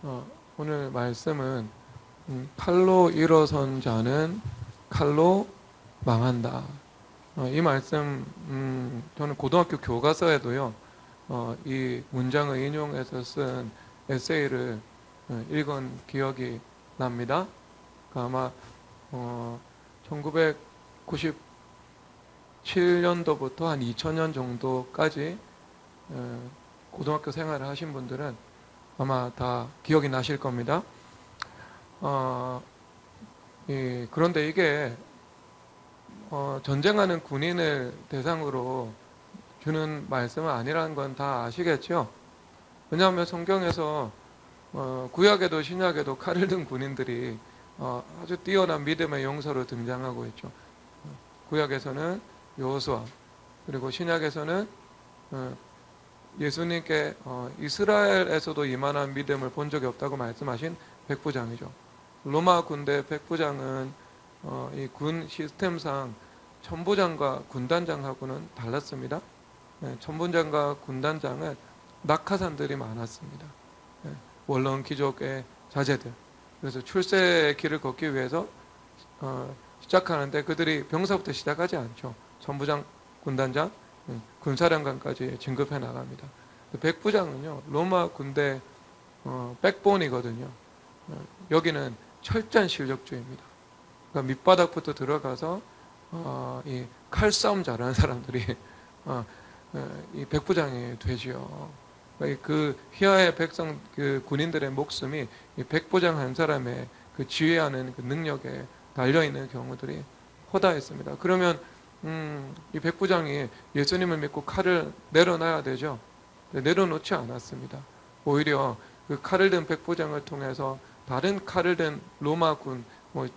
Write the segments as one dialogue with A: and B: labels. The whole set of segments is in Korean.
A: 어, 오늘 말씀은 칼로 일어선 자는 칼로 망한다. 이 말씀 저는 고등학교 교과서에도요. 이 문장을 인용해서 쓴 에세이를 읽은 기억이 납니다. 그러니까 아마 1997년도부터 한 2000년 정도까지 고등학교 생활을 하신 분들은 아마 다 기억이 나실 겁니다. 그런데 이게 전쟁하는 군인을 대상으로 주는 말씀은 아니라는 건 다 아시겠죠? 왜냐하면 성경에서 구약에도 신약에도 칼을 든 군인들이 아주 뛰어난 믿음의 용사로 등장하고 있죠. 구약에서는 여호수아, 그리고 신약에서는 예수님께 이스라엘에서도 이만한 믿음을 본 적이 없다고 말씀하신 백부장이죠. 로마 군대 백부장은 이 군 시스템상 천부장과 군단장하고는 달랐습니다. 천부장과 군단장은 낙하산들이 많았습니다. 원로원 귀족의 자제들. 그래서 출세의 길을 걷기 위해서 시작하는데 그들이 병사부터 시작하지 않죠. 천부장, 군단장, 군사령관까지 진급해 나갑니다. 백부장은요, 로마 군대 백본이거든요. 여기는 철저한 실력주의입니다. 그러니까 밑바닥부터 들어가서 이 칼싸움 잘하는 사람들이 이 백부장이 되지요. 그 휘하의 백성, 그 군인들의 목숨이 이 백부장 한 사람의 그 지휘하는 그 능력에 달려 있는 경우들이 허다했습니다. 그러면 이 백부장이 예수님을 믿고 칼을 내려놔야 되죠. 내려놓지 않았습니다. 오히려 그 칼을 든 백부장을 통해서 다른 칼을 든 로마군,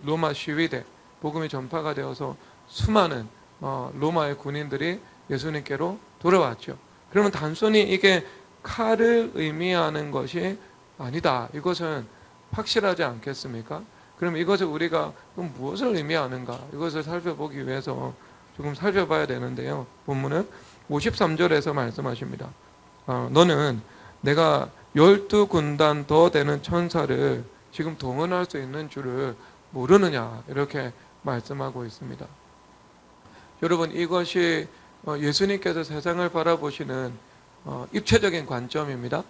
A: 로마 시위대, 복음이 전파가 되어서 수많은 로마의 군인들이 예수님께로 돌아왔죠. 그러면 단순히 이게 칼을 의미하는 것이 아니다. 이것은 확실하지 않겠습니까? 그럼 이것을 우리가 무엇을 의미하는가? 이것을 살펴보기 위해서 조금 살펴봐야 되는데요. 본문은 53절에서 말씀하십니다. 너는 내가 12군단 더 되는 천사를 지금 동원할 수 있는 줄을 모르느냐? 이렇게 말씀하고 있습니다. 여러분, 이것이 예수님께서 세상을 바라보시는 입체적인 관점입니다.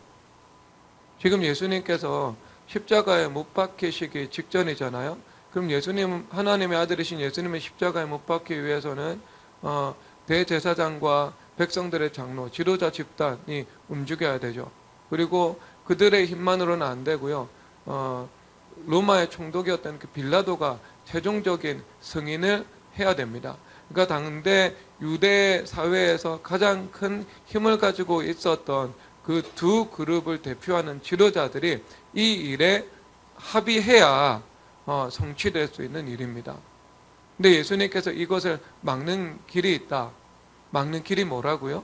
A: 지금 예수님께서 십자가에 못 박히시기 직전이잖아요. 그럼 예수님, 하나님의 아들이신 예수님의 십자가에 못 박히기 위해서는 대제사장과 백성들의 장로, 지도자 집단이 움직여야 되죠. 그리고 그들의 힘만으로는 안 되고요. 로마의 총독이었던 그 빌라도가 최종적인 승인을 해야 됩니다. 그러니까 당대 유대 사회에서 가장 큰 힘을 가지고 있었던 그 두 그룹을 대표하는 지도자들이 이 일에 합의해야 성취될 수 있는 일입니다. 근데 예수님께서 이것을 막는 길이 있다. 막는 길이 뭐라고요?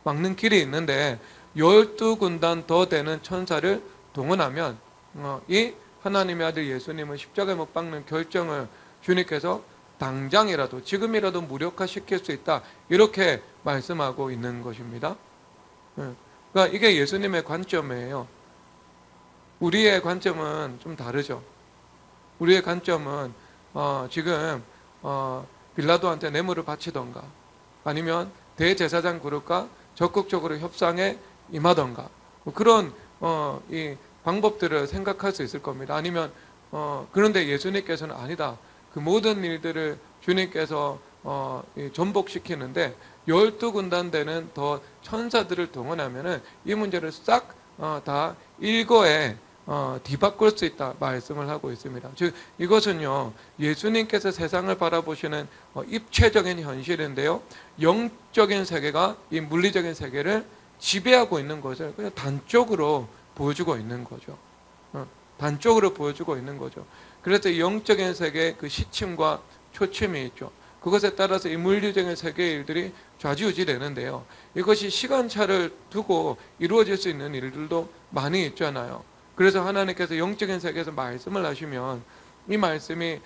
A: 막는 길이 있는데 12군단 더 되는 천사를 동원하면 이 하나님의 아들 예수님을 십자가에 못 박는 결정을 주님께서 당장이라도 지금이라도 무력화시킬 수 있다. 이렇게 말씀하고 있는 것입니다. 그러니까 이게 예수님의 관점이에요. 우리의 관점은 좀 다르죠. 우리의 관점은 지금 빌라도한테 뇌물을 바치던가 아니면 대제사장 그룹과 적극적으로 협상에 임하던가 그런 이 방법들을 생각할 수 있을 겁니다. 아니면 그런데 예수님께서는 아니다. 그 모든 일들을 주님께서 전복시키는데 12군단 되는 더 천사들을 동원하면은 이 문제를 싹 다 일거에 뒤바꿀 수 있다 말씀을 하고 있습니다. 즉 이것은요 예수님께서 세상을 바라보시는 입체적인 현실인데요 영적인 세계가 이 물리적인 세계를 지배하고 있는 것을 그냥 단적으로 보여주고 있는 거죠. 단적으로 보여주고 있는 거죠. 그래서 영적인 세계의 그 시침과 초침이 있죠. 그것에 따라서 이 물리적인 세계의 일들이 좌지우지 되는데요. 이것이 시간차를 두고 이루어질 수 있는 일들도 많이 있잖아요. 그래서 하나님께서 영적인 세계에서 말씀을 하시면 이 말씀이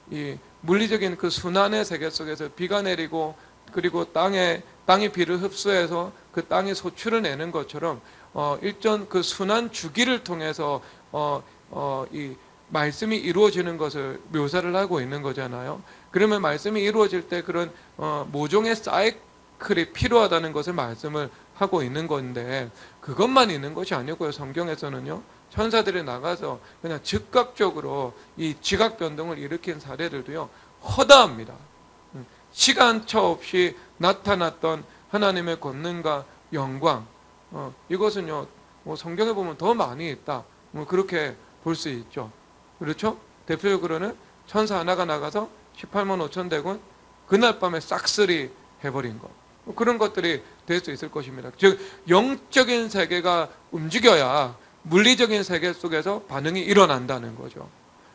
A: 이 물리적인 그 순환의 세계 속에서 비가 내리고 그리고 땅이 비를 흡수해서 그 땅이 소출을 내는 것처럼 일전 그 순환 주기를 통해서 이 말씀이 이루어지는 것을 묘사를 하고 있는 거잖아요. 그러면 말씀이 이루어질 때 그런 모종의 사이클이 필요하다는 것을 말씀을 하고 있는 건데, 그것만 있는 것이 아니고요. 성경에서는요, 천사들이 나가서 그냥 즉각적으로 이 지각 변동을 일으킨 사례들도요 허다합니다. 시간차 없이 나타났던 하나님의 권능과 영광, 이것은요 뭐 성경에 보면 더 많이 있다, 뭐 그렇게 볼 수 있죠. 그렇죠? 대표적으로는 천사 하나가 나가서 18만 5천 대군 그날 밤에 싹쓸이 해버린 것, 뭐 그런 것들이 될 수 있을 것입니다. 즉 영적인 세계가 움직여야 물리적인 세계 속에서 반응이 일어난다는 거죠.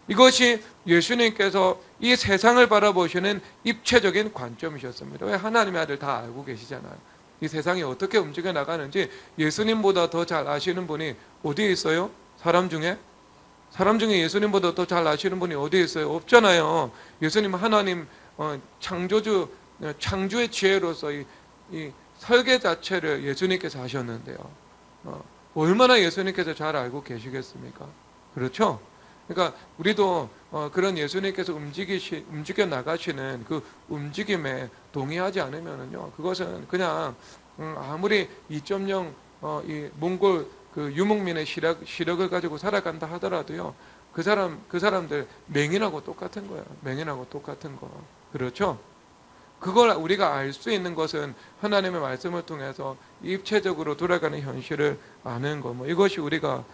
A: 이것이 예수님께서 이 세상을 바라보시는 입체적인 관점이셨습니다. 왜? 하나님의 아들 다 알고 계시잖아요. 이 세상이 어떻게 움직여 나가는지 예수님보다 더 잘 아시는 분이 어디에 있어요? 사람 중에 예수님보다 더 잘 아시는 분이 어디에 있어요? 없잖아요. 예수님 하나님 창조의 지혜로서 이 설계 자체를 예수님께서 하셨는데요. 얼마나 예수님께서 잘 알고 계시겠습니까? 그렇죠? 그러니까 우리도 그런 예수님께서 움직여 나가시는 그 움직임에 동의하지 않으면은요, 그것은 그냥 아무리 2.0 이 몽골 그 유목민의 시력을 가지고 살아간다 하더라도요, 그 사람들 맹인하고 똑같은 거예요. 맹인하고 똑같은 거. 그렇죠? 그걸 우리가 알 수 있는 것은 하나님의 말씀을 통해서 입체적으로 돌아가는 현실을 아는 거, 뭐 이것이 우리가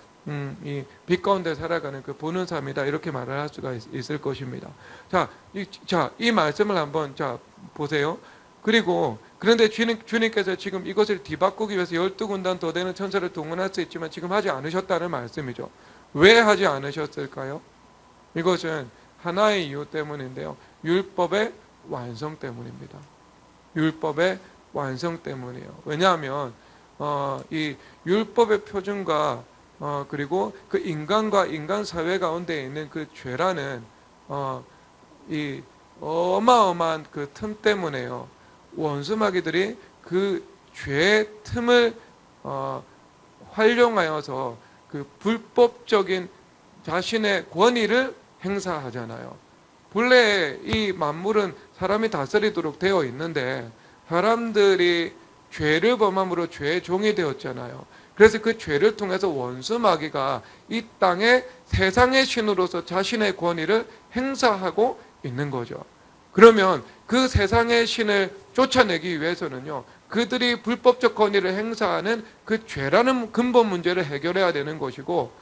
A: 이 빛 가운데 살아가는 그 보는 삶이다, 이렇게 말을 할 수가 있을 것입니다. 이 말씀을 한번 보세요. 그런데 주님께서 지금 이것을 뒤바꾸기 위해서 12군단 더 되는 천사를 동원할 수 있지만 지금 하지 않으셨다는 말씀이죠. 왜 하지 않으셨을까요? 이것은 하나의 이유 때문인데요. 율법의 완성 때문입니다. 율법의 완성 때문이에요. 왜냐하면 이 율법의 표준과 그리고 그 인간과 인간 사회 가운데 있는 그 죄라는 이 어마어마한 그 틈 때문에요. 원수 마귀들이 그 죄의 틈을 활용하여서 그 불법적인 자신의 권위를 행사하잖아요. 본래 이 만물은 사람이 다스리도록 되어 있는데 사람들이 죄를 범함으로 죄의 종이 되었잖아요. 그래서 그 죄를 통해서 원수 마귀가 이 땅에 세상의 신으로서 자신의 권위를 행사하고 있는 거죠. 그러면 그 세상의 신을 쫓아내기 위해서는요, 그들이 불법적 권위를 행사하는 그 죄라는 근본 문제를 해결해야 되는 것이고,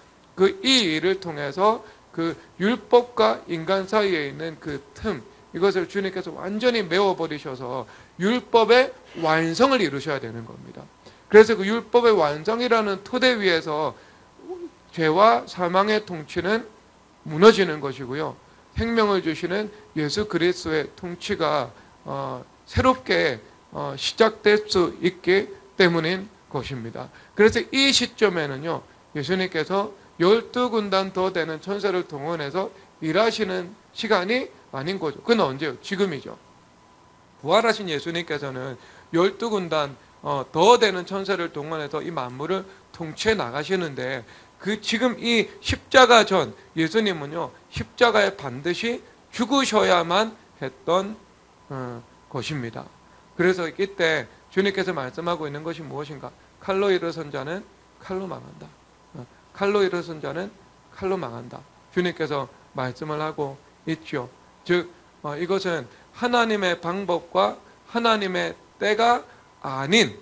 A: 이 일을 통해서 그 율법과 인간 사이에 있는 그 틈, 이것을 주님께서 완전히 메워버리셔서 율법의 완성을 이루셔야 되는 겁니다. 그래서 그 율법의 완성이라는 토대 위에서 죄와 사망의 통치는 무너지는 것이고요, 생명을 주시는 예수 그리스도의 통치가 새롭게 시작될 수 있기 때문인 것입니다. 그래서 이 시점에는요, 예수님께서 12군단 더 되는 천사를 동원해서 일하시는 시간이 아닌 거죠. 그건 언제요? 지금이죠. 부활하신 예수님께서는 12군단 더 되는 천사를 동원해서 이 만물을 통치해 나가시는데, 지금 이 십자가 전 예수님은요, 십자가에 반드시 죽으셔야만 했던 것입니다. 그래서 이때 주님께서 말씀하고 있는 것이 무엇인가? 칼로 일어선 자는 칼로 망한다. 칼로 일어선 자는 칼로 망한다. 주님께서 말씀을 하고 있죠. 즉 이것은 하나님의 방법과 하나님의 때가 아닌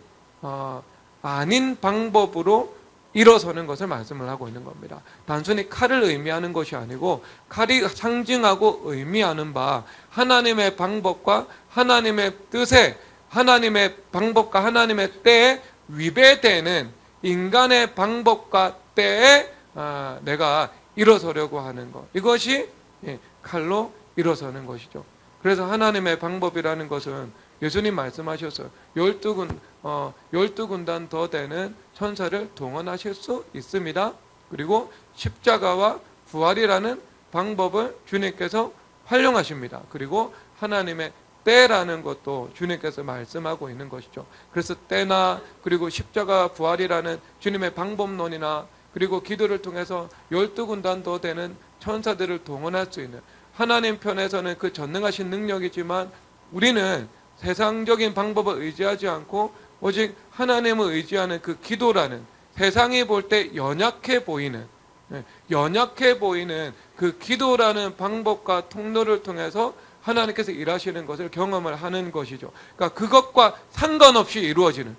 A: 방법으로 일어서는 것을 말씀을 하고 있는 겁니다. 단순히 칼을 의미하는 것이 아니고, 칼이 상징하고 의미하는 바 하나님의 방법과 하나님의 뜻에, 하나님의 방법과 하나님의 때에 위배되는 인간의 방법과 때에 내가 일어서려고 하는 것, 이것이 칼로 일어서는 것이죠. 그래서 하나님의 방법이라는 것은 예수님 말씀하셨어요. 12군단 더 되는 천사를 동원하실 수 있습니다. 그리고 십자가와 부활이라는 방법을 주님께서 활용하십니다. 그리고 하나님의 때라는 것도 주님께서 말씀하고 있는 것이죠. 그래서 때나 그리고 십자가 부활이라는 주님의 방법론이나 그리고 기도를 통해서 12군단도 되는 천사들을 동원할 수 있는 하나님 편에서는 그 전능하신 능력이지만 우리는 세상적인 방법을 의지하지 않고 오직 하나님을 의지하는 그 기도라는 세상이 볼 때 연약해 보이는 그 기도라는 방법과 통로를 통해서 하나님께서 일하시는 것을 경험을 하는 것이죠. 그러니까 그것과 상관없이 이루어지는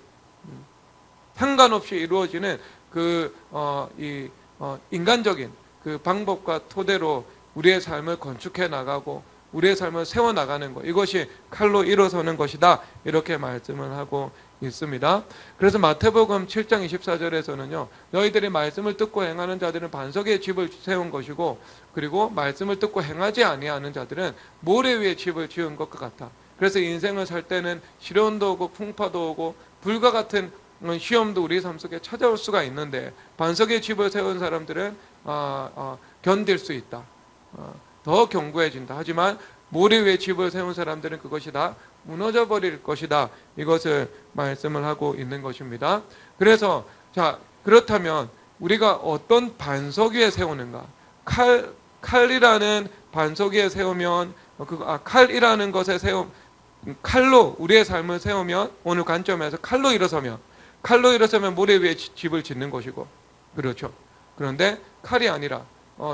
A: 인간적인 그 방법과 토대로 우리의 삶을 건축해 나가고 우리의 삶을 세워 나가는 것, 이것이 칼로 일어서는 것이다, 이렇게 말씀을 하고 있습니다. 그래서 마태복음 7장 24절에서는요 너희들이 말씀을 듣고 행하는 자들은 반석에 집을 세운 것이고 그리고 말씀을 듣고 행하지 아니하는 자들은 모래 위에 집을 지은 것과 같다. 그래서 인생을 살 때는 시련도 오고 풍파도 오고 불과 같은 시험도 우리 삶 속에 찾아올 수가 있는데 반석에 집을 세운 사람들은 견딜 수 있다, 더 견고해진다. 하지만 모래 위에 집을 세운 사람들은 그것이 다 무너져 버릴 것이다, 이것을 말씀을 하고 있는 것입니다. 그래서 자, 그렇다면 우리가 어떤 반석 위에 세우는가? 칼이라는 반석 위에 세우면 칼이라는 것에 칼로 우리의 삶을 세우면, 오늘 관점에서 칼로 일어서면 모래 위에 집을 짓는 것이고, 그렇죠. 그런데 칼이 아니라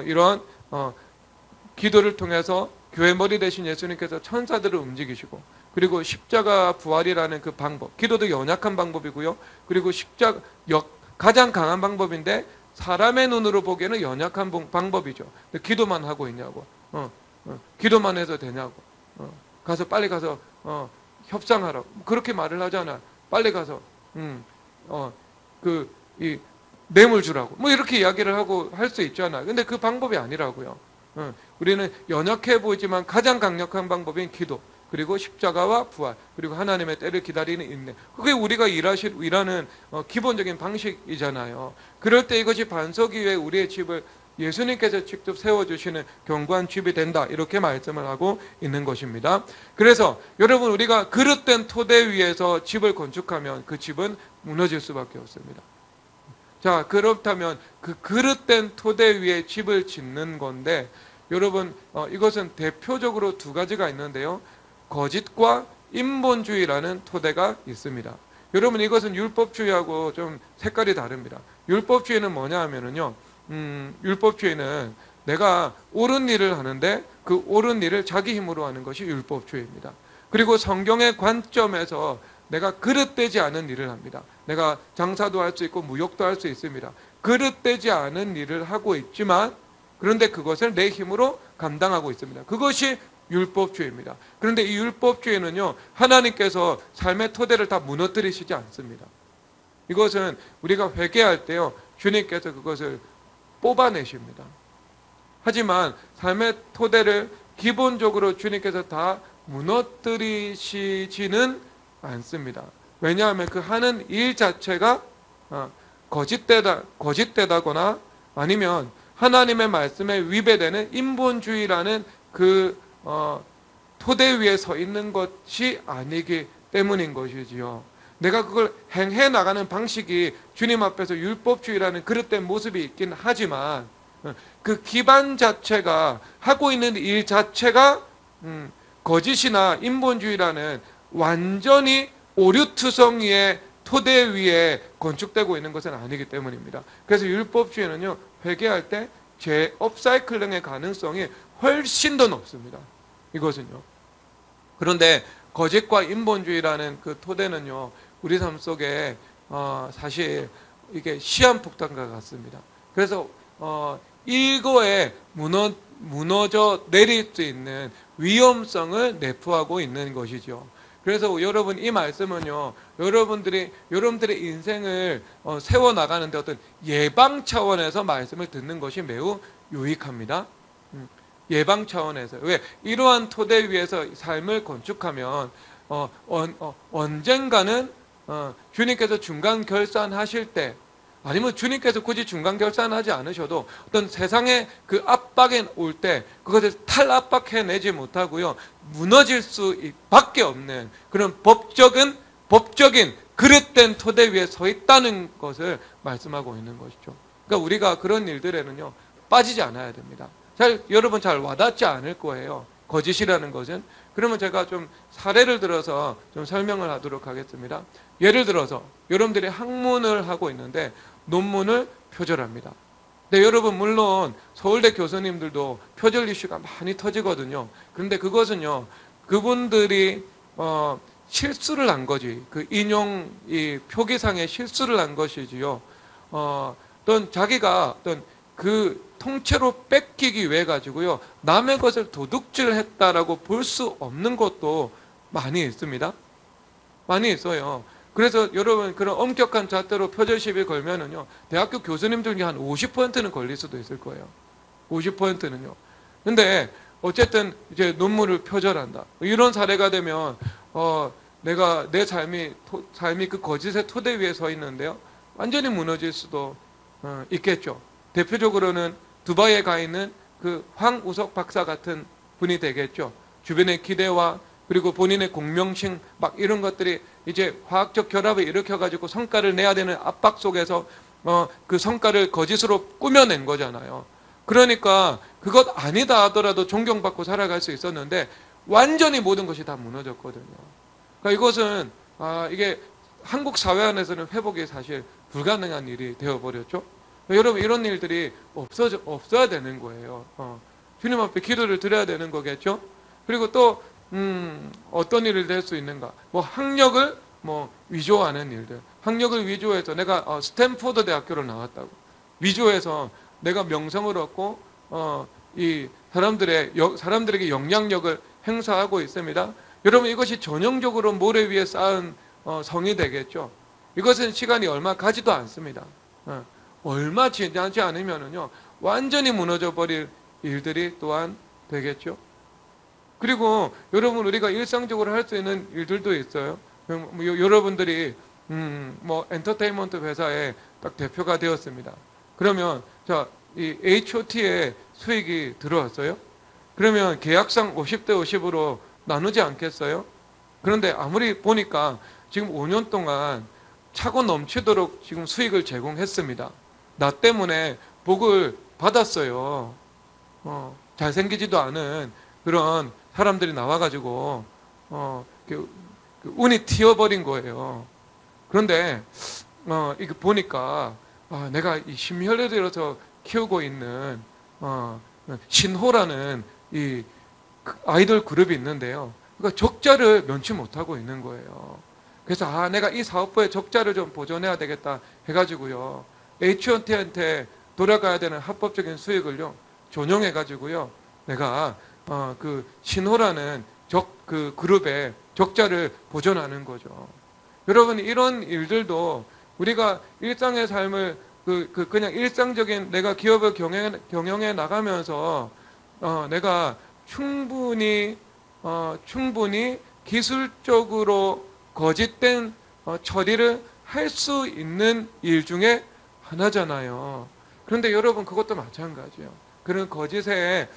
A: 이러한 기도를 통해서 교회 머리 대신 예수님께서 천사들을 움직이시고, 그리고 십자가 부활이라는 그 방법, 기도도 연약한 방법이고요. 그리고 가장 강한 방법인데 사람의 눈으로 보기에는 연약한 방법이죠. 근데 기도만 하고 있냐고, 기도만 해도 되냐고, 빨리 가서 협상하라고 그렇게 말을 하잖아. 빨리 가서 이 뇌물 주라고 뭐 이렇게 이야기를 하고 할 수 있잖아. 근데 그 방법이 아니라고요. 우리는 연약해 보이지만 가장 강력한 방법인 기도, 그리고 십자가와 부활, 그리고 하나님의 때를 기다리는 인내, 그게 우리가 일하는 기본적인 방식이잖아요. 그럴 때 이것이 반석 위에 우리의 집을 예수님께서 직접 세워주시는 견고한 집이 된다, 이렇게 말씀을 하고 있는 것입니다. 그래서 여러분, 우리가 그릇된 토대 위에서 집을 건축하면 그 집은 무너질 수밖에 없습니다. 자, 그렇다면 그 그릇된 토대 위에 집을 짓는 건데, 여러분, 이것은 대표적으로 두 가지가 있는데요. 거짓과 인본주의라는 토대가 있습니다. 여러분, 이것은 율법주의하고 좀 색깔이 다릅니다. 율법주의는 뭐냐 하면은요, 율법주의는 내가 옳은 일을 하는데 그 옳은 일을 자기 힘으로 하는 것이 율법주의입니다. 그리고 성경의 관점에서 내가 그릇되지 않은 일을 합니다. 내가 장사도 할 수 있고 무역도 할 수 있습니다. 그릇되지 않은 일을 하고 있지만 그런데 그것을 내 힘으로 감당하고 있습니다. 그것이 율법주의입니다. 그런데 이 율법주의는요, 하나님께서 삶의 토대를 다 무너뜨리시지 않습니다. 이것은 우리가 회개할 때요, 주님께서 그것을 뽑아내십니다. 하지만 삶의 토대를 기본적으로 주님께서 다 무너뜨리시지는 않습니다. 왜냐하면 그 하는 일 자체가 거짓되다거나 아니면 하나님의 말씀에 위배되는 인본주의라는 그 토대 위에 서 있는 것이 아니기 때문인 것이지요. 내가 그걸 행해 나가는 방식이 주님 앞에서 율법주의라는 그릇된 모습이 있긴 하지만 그 기반 자체가, 하고 있는 일 자체가 거짓이나 인본주의라는 완전히 오류투성 위에, 토대 위에 건축되고 있는 것은 아니기 때문입니다. 그래서 율법주의는요, 회개할 때 재업사이클링의 가능성이 훨씬 더 높습니다. 이것은요. 그런데 거짓과 인본주의라는 그 토대는요, 우리 삶 속에 사실 이게 시한폭탄과 같습니다. 그래서 일거에 무너져 내릴 수 있는 위험성을 내포하고 있는 것이죠. 그래서 여러분, 이 말씀은요, 여러분들의 인생을 세워나가는데 어떤 예방 차원에서 말씀을 듣는 것이 매우 유익합니다. 예방 차원에서. 왜? 이러한 토대 위에서 삶을 건축하면 언젠가는 주님께서 중간 결산하실 때 아니면 주님께서 굳이 중간 결산하지 않으셔도 어떤 세상의 그 압박에 올 때 그것을 탈압박해내지 못하고요, 무너질 수밖에 없는 그런 법적인 그릇된 토대 위에 서 있다는 것을 말씀하고 있는 것이죠. 그러니까 우리가 그런 일들에는요 빠지지 않아야 됩니다. 여러분 잘 와닿지 않을 거예요, 거짓이라는 것은. 그러면 제가 좀 사례를 들어서 좀 설명을 하도록 하겠습니다. 예를 들어서 여러분들이 학문을 하고 있는데 논문을 표절합니다. 근데 여러분, 물론 서울대 교수님들도 표절 이슈가 많이 터지거든요. 그런데 그것은요, 그분들이 실수를 한 거지, 그 인용 이 표기상의 실수를 한 것이지요. 어떤 자기가 어떤 그 통째로 뺏기기 위해 가지고요, 남의 것을 도둑질했다라고 볼 수 없는 것도 많이 있습니다. 많이 있어요. 그래서 여러분, 그런 엄격한 잣대로 표절 시비 걸면은요, 대학교 교수님 중에 한 50%는 걸릴 수도 있을 거예요. 50%는요. 근데 어쨌든 이제 논문을 표절한다, 이런 사례가 되면 내가 내 삶이 그 거짓의 토대 위에 서 있는데요, 완전히 무너질 수도 있겠죠. 대표적으로는 두바이에 가 있는 그 황우석 박사 같은 분이 되겠죠. 주변의 기대와 그리고 본인의 공명심 막 이런 것들이 이제 화학적 결합을 일으켜가지고 성과를 내야 되는 압박 속에서 그 성과를 거짓으로 꾸며낸 거잖아요. 그러니까 그것 아니다 하더라도 존경받고 살아갈 수 있었는데 완전히 모든 것이 다 무너졌거든요. 그러니까 이것은 이게 한국 사회 안에서는 회복이 사실 불가능한 일이 되어버렸죠. 여러분, 이런 일들이 없어야 되는 거예요. 주님 앞에 기도를 드려야 되는 거겠죠. 그리고 또 어떤 일을 될 수 있는가? 학력을 위조하는 일들. 학력을 위조해서 내가 스탠포드 대학교를 나왔다고 위조해서 내가 명성을 얻고 이 사람들에게 영향력을 행사하고 있습니다. 여러분, 이것이 전형적으로 모래 위에 쌓은 성이 되겠죠. 이것은 시간이 얼마 가지도 않습니다. 얼마 지나지 않으면은요, 완전히 무너져 버릴 일들이 또한 되겠죠. 그리고 여러분, 우리가 일상적으로 할 수 있는 일들도 있어요. 여러분들이 엔터테인먼트 회사에 딱 대표가 되었습니다. 그러면 이 H.O.T의 수익이 들어왔어요. 그러면 계약상 50대 50으로 나누지 않겠어요? 그런데 아무리 보니까 지금 5년 동안 차고 넘치도록 지금 수익을 제공했습니다. 나 때문에 복을 받았어요. 잘생기지도 않은 그런 사람들이 나와가지고 운이 튀어버린 거예요. 그런데 이거 보니까 내가 이 심혈을 들여서 키우고 있는 신호라는 이 아이돌 그룹이 있는데요, 그러니까 적자를 면치 못하고 있는 거예요. 그래서 내가 이 사업부의 적자를 좀 보존해야 되겠다 해가지고요, H.O.T한테 돌아가야 되는 합법적인 수익을요 전용해가지고요, 내가 그 신호라는 그 그룹의 적자를 보존하는 거죠. 여러분, 이런 일들도 우리가 일상의 삶을 그냥 일상적인 내가 기업을 경영해 나가면서 내가 충분히 기술적으로 거짓된 처리를 할 수 있는 일 중에 하나잖아요. 그런데 여러분, 그것도 마찬가지예요. 그런 거짓에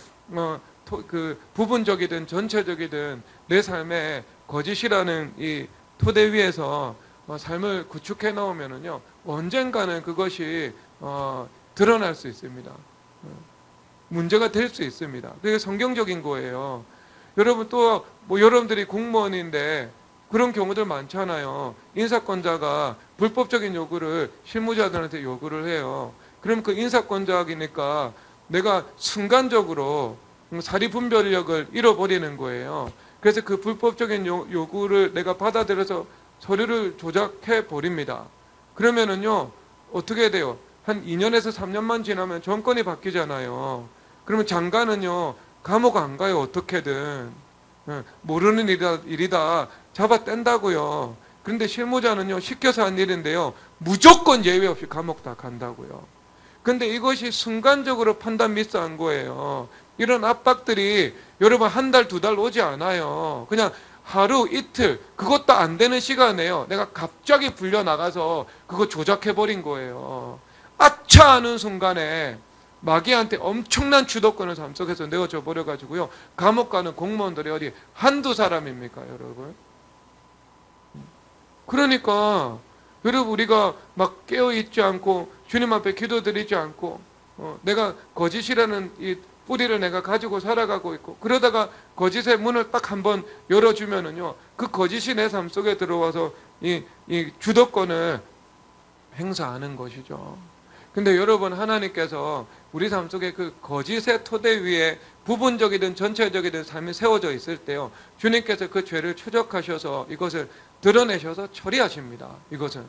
A: 그 부분적이든 전체적이든 내 삶에 거짓이라는 이 토대 위에서 삶을 구축해 나오면은요, 언젠가는 그것이 드러날 수 있습니다. 문제가 될 수 있습니다. 그게 성경적인 거예요. 여러분, 또 여러분들이 공무원인데 그런 경우들 많잖아요. 인사권자가 불법적인 요구를 실무자들한테 요구를 해요. 그럼 그 인사권자이니까 내가 순간적으로 사리분별력을 잃어버리는 거예요. 그래서 그 불법적인 요구를 내가 받아들여서 서류를 조작해 버립니다. 그러면은요, 어떻게 돼요? 한 2년에서 3년만 지나면 정권이 바뀌잖아요. 그러면 장관은요, 감옥 안 가요, 어떻게든. 모르는 일이다 잡아뗀다고요. 그런데 실무자는요, 시켜서 한 일인데요, 무조건 예외 없이 감옥 다 간다고요. 근데 이것이 순간적으로 판단 미스한 거예요. 이런 압박들이 여러분 한 달, 두 달 오지 않아요. 그냥 하루 이틀 그것도 안 되는 시간에요. 내가 갑자기 불려 나가서 그거 조작해 버린 거예요. 아차 하는 순간에 마귀한테 엄청난 주도권을 삶 속에서 내어줘 버려 가지고요. 감옥 가는 공무원들이 어디 한두 사람입니까, 여러분? 그러니까 여러분, 우리가 막 깨어 있지 않고 주님 앞에 기도드리지 않고 내가 거짓이라는 이 뿌리를 내가 가지고 살아가고 있고, 그러다가 거짓의 문을 딱 한번 열어주면은요, 그 거짓이 내 삶 속에 들어와서 이 주도권을 행사하는 것이죠. 근데 여러분, 하나님께서 우리 삶 속에 그 거짓의 토대 위에 부분적이든 전체적이든 삶이 세워져 있을 때요, 주님께서 그 죄를 추적하셔서 이것을 드러내셔서 처리하십니다. 이것은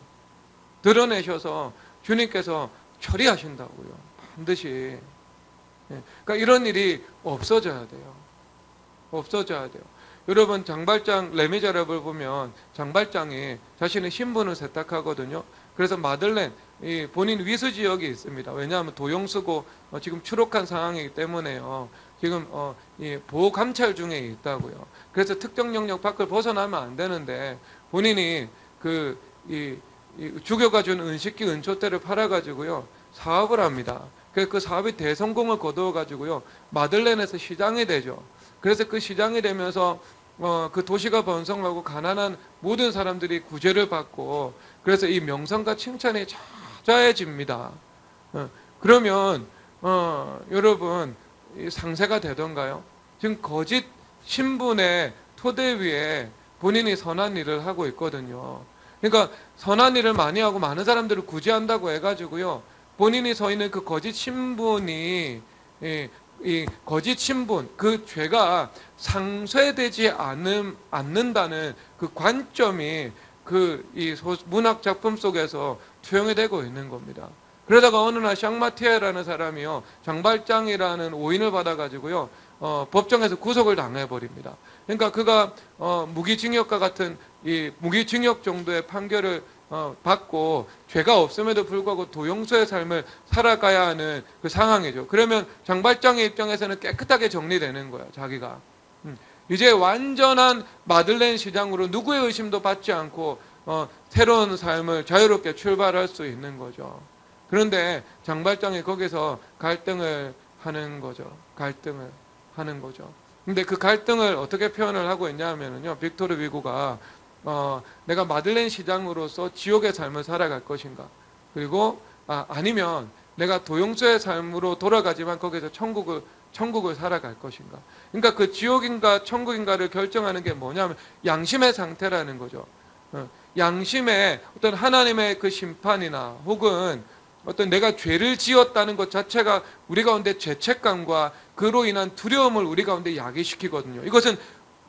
A: 드러내셔서 주님께서 처리하신다고요. 반드시. 그러니까 이런 일이 없어져야 돼요. 없어져야 돼요. 여러분, 장발장 레미제라블을 보면 장발장이 자신의 신분을 세탁하거든요. 그래서 마들렌, 본인 위수 지역이 있습니다. 왜냐하면 도용수고 지금 추록한 상황이기 때문에요. 지금 보호 감찰 중에 있다고요. 그래서 특정 영역 밖을 벗어나면 안 되는데, 본인이 주교가 준 은식기 은초대를 팔아가지고요, 사업을 합니다. 그래서 그 사업이 대성공을 거두어가지고요, 마들렌에서 시장이 되죠. 그래서 그 시장이 되면서 그 도시가 번성하고 가난한 모든 사람들이 구제를 받고, 그래서 이 명성과 칭찬이 자자해집니다. 그러면 여러분, 상세가 되던가요? 지금 거짓 신분의 토대 위에 본인이 선한 일을 하고 있거든요. 그러니까 선한 일을 많이 하고 많은 사람들을 구제한다고 해가지고요, 본인이 서 있는 그 거짓 신분이 이 거짓 신분, 그 죄가 상쇄되지 않는다는 그 관점이 이 문학 작품 속에서 투영이 되고 있는 겁니다. 그러다가 어느 날 샹마티에라는 사람이요, 장발장이라는 오인을 받아가지고요, 법정에서 구속을 당해버립니다. 그러니까 그가 무기징역과 같은 이 무기징역 정도의 판결을 받고 죄가 없음에도 불구하고 도용수의 삶을 살아가야 하는 그 상황이죠. 그러면 장발장의 입장에서는 깨끗하게 정리되는 거예요, 자기가. 이제 완전한 마들렌 시장으로 누구의 의심도 받지 않고 새로운 삶을 자유롭게 출발할 수 있는 거죠. 그런데 장발장이 거기서 갈등을 하는 거죠. 갈등을 하는 거죠. 근데 그 갈등을 어떻게 표현을 하고 있냐면요, 빅토르 위고가 내가 마들렌 시장으로서 지옥의 삶을 살아갈 것인가, 그리고 아니면 내가 도용수의 삶으로 돌아가지만 거기서 천국을 살아갈 것인가. 그러니까 그 지옥인가 천국인가를 결정하는 게 뭐냐면 양심의 상태라는 거죠. 양심의 어떤 하나님의 그 심판이나 혹은 어떤 내가 죄를 지었다는 것 자체가 우리 가운데 죄책감과 그로 인한 두려움을 우리 가운데 야기시키거든요. 이것은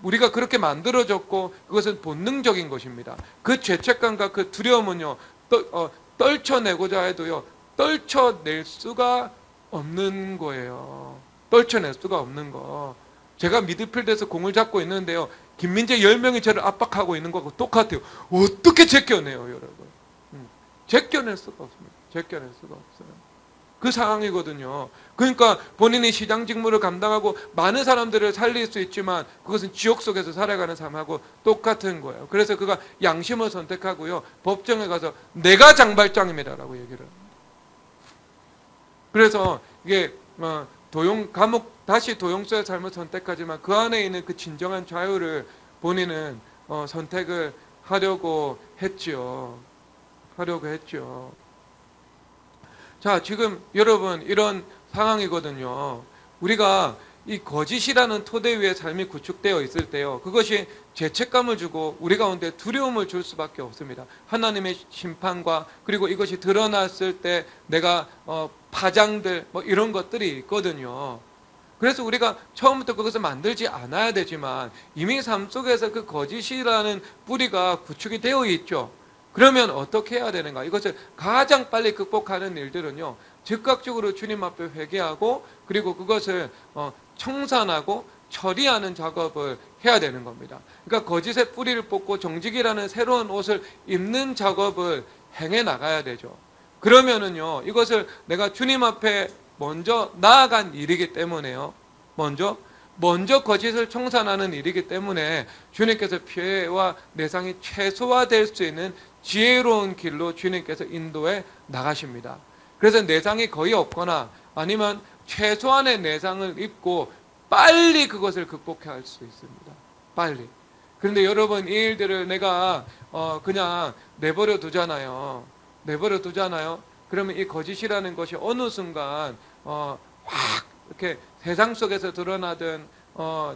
A: 우리가 그렇게 만들어졌고 그것은 본능적인 것입니다. 그 죄책감과 그 두려움은요, 떨쳐내고자 해도요, 떨쳐낼 수가 없는 거예요. 떨쳐낼 수가 없는 거. 제가 미드필드에서 공을 잡고 있는데요, 김민재 10명이 저를 압박하고 있는 거하고 똑같아요. 어떻게 제껴내요, 여러분? 제껴낼 수가 없습니다. 제껴낼 수가 없어요. 그 상황이거든요. 그러니까 본인이 시장 직무를 감당하고 많은 사람들을 살릴 수 있지만 그것은 지옥 속에서 살아가는 삶하고 똑같은 거예요. 그래서 그가 양심을 선택하고요, 법정에 가서 내가 장발장입니다라고 얘기를 합니다. 그래서 이게 다시 도용수의 삶을 선택하지만 그 안에 있는 그 진정한 자유를 본인은 선택을 하려고 했지요. 자, 지금 여러분, 이런 상황이거든요. 우리가 이 거짓이라는 토대 위에 삶이 구축되어 있을 때요, 그것이 죄책감을 주고 우리 가운데 두려움을 줄 수밖에 없습니다. 하나님의 심판과, 그리고 이것이 드러났을 때 내가 파장들 이런 것들이 있거든요. 그래서 우리가 처음부터 그것을 만들지 않아야 되지만 이미 삶 속에서 그 거짓이라는 뿌리가 구축이 되어 있죠. 그러면 어떻게 해야 되는가? 이것을 가장 빨리 극복하는 일들은요, 즉각적으로 주님 앞에 회개하고, 그리고 그것을 청산하고 처리하는 작업을 해야 되는 겁니다. 그러니까 거짓의 뿌리를 뽑고 정직이라는 새로운 옷을 입는 작업을 행해 나가야 되죠. 그러면은요, 이것을 내가 주님 앞에 먼저 나아간 일이기 때문에요, 먼저 먼저 거짓을 청산하는 일이기 때문에 주님께서 피해와 내상이 최소화될 수 있는 지혜로운 길로 주님께서 인도해 나가십니다. 그래서 내상이 거의 없거나 아니면 최소한의 내상을 입고 빨리 그것을 극복할 수 있습니다. 빨리. 그런데 여러분, 이 일들을 내가 그냥 내버려 두잖아요. 내버려 두잖아요. 그러면 이 거짓이라는 것이 어느 순간 확 이렇게 세상 속에서 드러나든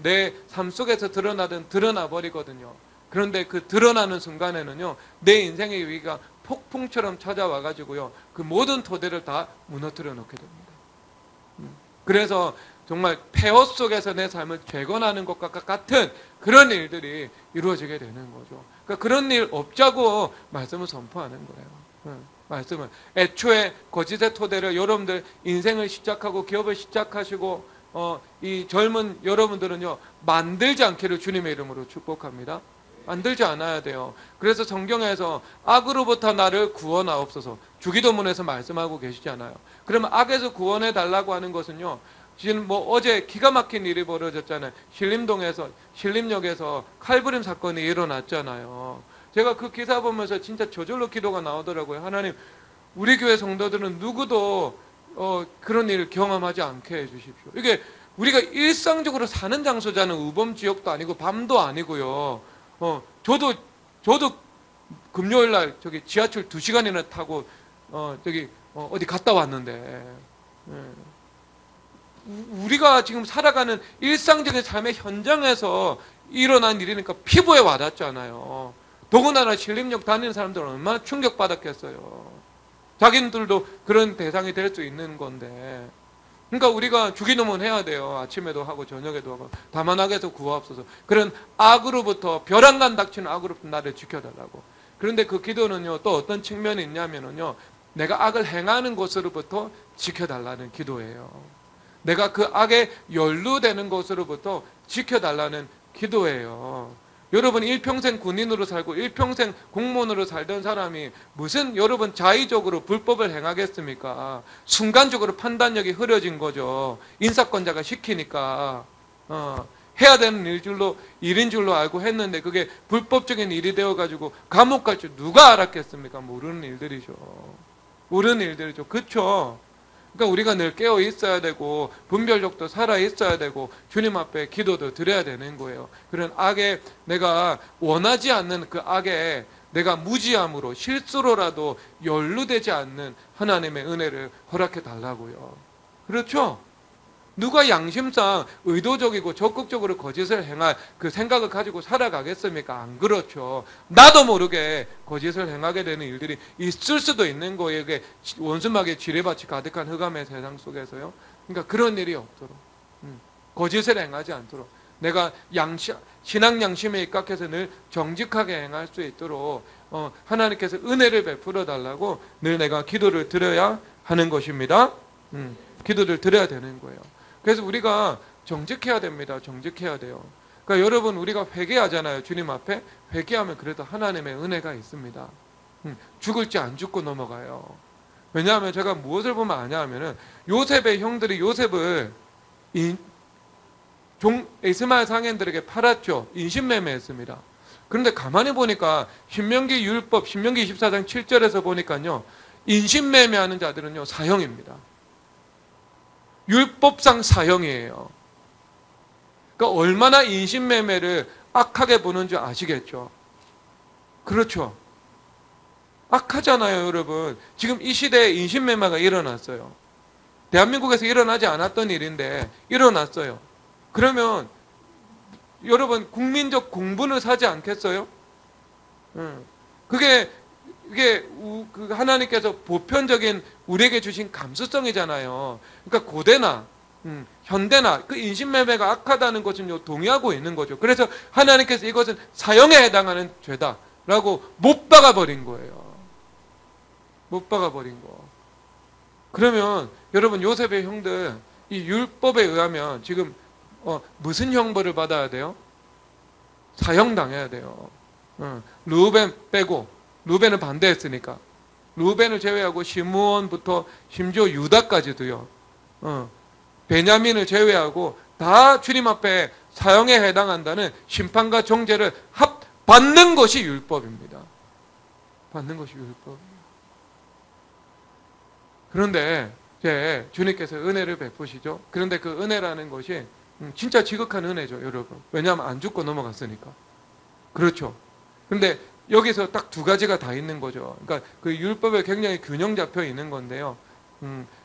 A: 내 삶 속에서 드러나든 드러나 버리거든요. 그런데 그 드러나는 순간에는요, 내 인생의 위기가 폭풍처럼 찾아와 가지고요, 그 모든 토대를 다 무너뜨려 놓게 됩니다. 그래서 정말 폐허 속에서 내 삶을 재건하는 것과 같은 그런 일들이 이루어지게 되는 거죠. 그러니까 그런 일 없자고 말씀을 선포하는 거예요. 말씀을. 애초에 거짓의 토대를 여러분들 인생을 시작하고 기업을 시작하시고 이 젊은 여러분들은요, 만들지 않기를 주님의 이름으로 축복합니다. 만들지 않아야 돼요. 그래서 성경에서 악으로부터 나를 구원하옵소서 주기도문에서 말씀하고 계시잖아요. 그러면 악에서 구원해 달라고 하는 것은요, 지금 뭐 어제 기가 막힌 일이 벌어졌잖아요. 신림역에서 칼부림 사건이 일어났잖아요. 제가 그 기사 보면서 진짜 저절로 기도가 나오더라고요. 하나님, 우리 교회 성도들은 누구도 그런 일을 경험하지 않게 해주십시오. 이게 우리가 일상적으로 사는 장소자는 우범 지역도 아니고 밤도 아니고요. 저도 금요일 날 저기 지하철 2시간이나 타고 어디 갔다 왔는데, 우리가 지금 살아가는 일상적인 삶의 현장에서 일어난 일이니까 피부에 와닿잖아요. 더군다나 신림역 다니는 사람들은 얼마나 충격받았겠어요. 자기들도 그런 대상이 될 수 있는 건데. 그러니까 우리가 주기도문 해야 돼요. 아침에도 하고 저녁에도 하고. 다만 악에서 구하옵소서. 그런 악으로부터, 벼랑간 닥치는 악으로부터 나를 지켜달라고. 그런데 그 기도는요, 또 어떤 측면이 있냐면요, 내가 악을 행하는 것으로부터 지켜달라는 기도예요. 내가 그 악에 연루되는 것으로부터 지켜달라는 기도예요. 여러분, 일평생 군인으로 살고 일평생 공무원으로 살던 사람이 무슨 여러분 자의적으로 불법을 행하겠습니까? 순간적으로 판단력이 흐려진 거죠. 인사권자가 시키니까 해야 되는 일인 줄로 알고 했는데 그게 불법적인 일이 되어가지고 감옥 갈 줄 누가 알았겠습니까? 모르는 일들이죠. 모르는 일들이죠. 그렇죠? 그러니까 우리가 늘 깨어 있어야 되고 분별력도 살아 있어야 되고 주님 앞에 기도도 드려야 되는 거예요. 그런 악에, 내가 원하지 않는 그 악에 내가 무지함으로 실수로라도 연루되지 않는 하나님의 은혜를 허락해 달라고요. 그렇죠? 누가 양심상 의도적이고 적극적으로 거짓을 행할 그 생각을 가지고 살아가겠습니까? 안 그렇죠. 나도 모르게 거짓을 행하게 되는 일들이 있을 수도 있는 거예요. 이게 원수막에 지뢰밭이 가득한 흑암의 세상 속에서요. 그러니까 그런 일이 없도록, 거짓을 행하지 않도록, 내가 신앙 양심에 입각해서 늘 정직하게 행할 수 있도록 하나님께서 은혜를 베풀어 달라고 늘 내가 기도를 드려야 하는 것입니다. 기도를 드려야 되는 거예요. 그래서 우리가 정직해야 됩니다. 정직해야 돼요. 그러니까 여러분, 우리가 회개하잖아요. 주님 앞에 회개하면 그래도 하나님의 은혜가 있습니다. 죽을지 안 죽고 넘어가요. 왜냐하면 제가 무엇을 보면 아냐 하면은 요셉의 형들이 요셉을 이스마엘 상인들에게 팔았죠. 인신매매했습니다. 그런데 가만히 보니까 신명기 율법 신명기 24장 7절에서 보니까요, 인신매매하는 자들은요 사형입니다. 율법상 사형이에요. 그러니까 얼마나 인신매매를 악하게 보는 줄 아시겠죠? 그렇죠? 악하잖아요, 여러분. 지금 이 시대에 인신매매가 일어났어요. 대한민국에서 일어나지 않았던 일인데 일어났어요. 그러면 여러분, 국민적 공분을 사지 않겠어요? 이게 하나님께서 보편적인 우리에게 주신 감수성이잖아요. 그러니까 고대나 현대나 그 인신매매가 악하다는 것은 동의하고 있는 거죠. 그래서 하나님께서 이것은 사형에 해당하는 죄다라고 못 박아버린 거예요. 못 박아버린 거. 그러면 여러분, 요셉의 형들 이 율법에 의하면 지금 무슨 형벌을 받아야 돼요? 사형당해야 돼요. 르우벤 빼고, 르우벤은 반대했으니까 르우벤을 제외하고 시므온부터 심지어 유다까지도요, 베냐민을 제외하고 다 주님 앞에 사형에 해당한다는 심판과 정죄를 받는 것이 율법입니다. 받는 것이 율법입니다. 그런데 이제 주님께서 은혜를 베푸시죠. 그런데 그 은혜라는 것이 진짜 지극한 은혜죠, 여러분. 왜냐하면 안 죽고 넘어갔으니까. 그렇죠. 그런데 여기서 딱 두 가지가 다 있는 거죠. 그러니까 그 율법에 굉장히 균형 잡혀 있는 건데요.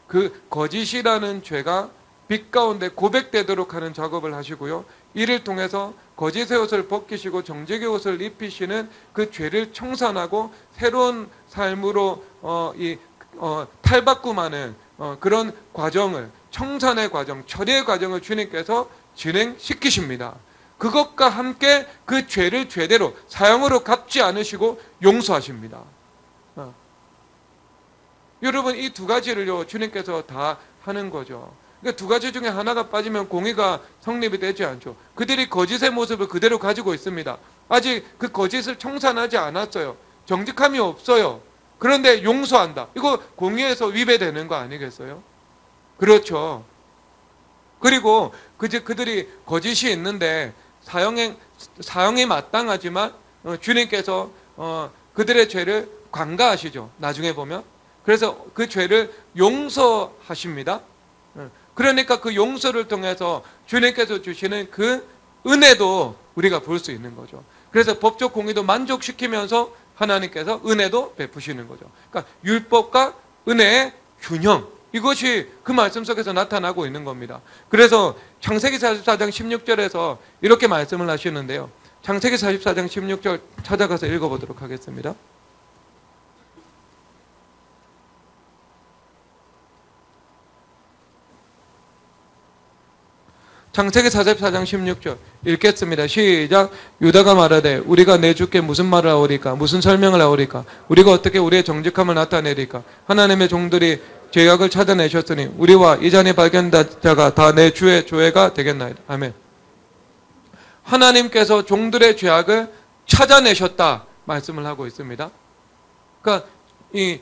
A: 그 거짓이라는 죄가 빛 가운데 고백되도록 하는 작업을 하시고요. 이를 통해서 거짓의 옷을 벗기시고 정직의 옷을 입히시는 그 죄를 청산하고 새로운 삶으로 탈바꿈하는 그런 과정을, 청산의 과정, 처리의 과정을 주님께서 진행시키십니다. 그것과 함께 그 죄를 죄대로 사형으로 갚지 않으시고 용서하십니다. 여러분, 이 두 가지를요 주님께서 다 하는 거죠. 그러니까 두 가지 중에 하나가 빠지면 공의가 성립이 되지 않죠. 그들이 거짓의 모습을 그대로 가지고 있습니다. 아직 그 거짓을 청산하지 않았어요. 정직함이 없어요. 그런데 용서한다. 이거 공의에서 위배되는 거 아니겠어요? 그렇죠. 그리고 그들이 거짓이 있는데 사형이 마땅하지만 주님께서 그들의 죄를 관가하시죠. 나중에 보면. 그래서 그 죄를 용서하십니다. 그러니까 그 용서를 통해서 주님께서 주시는 그 은혜도 우리가 볼 수 있는 거죠. 그래서 법적 공의도 만족시키면서 하나님께서 은혜도 베푸시는 거죠. 그러니까 율법과 은혜의 균형, 이것이 그 말씀 속에서 나타나고 있는 겁니다. 그래서 창세기 44장 16절에서 이렇게 말씀을 하시는데요. 창세기 44장 16절 찾아가서 읽어보도록 하겠습니다. 창세기 44장 16절 읽겠습니다. 시작. 유다가 말하되 우리가 내 주께 무슨 말을 하오리까? 무슨 설명을 하오리까? 우리가 어떻게 우리의 정직함을 나타내리까? 하나님의 종들이 죄악을 찾아내셨으니 우리와 이 잔이 발견된 자가 다 내 주의 조회가 되겠나이다. 아멘. 하나님께서 종들의 죄악을 찾아내셨다 말씀을 하고 있습니다. 그러니까 이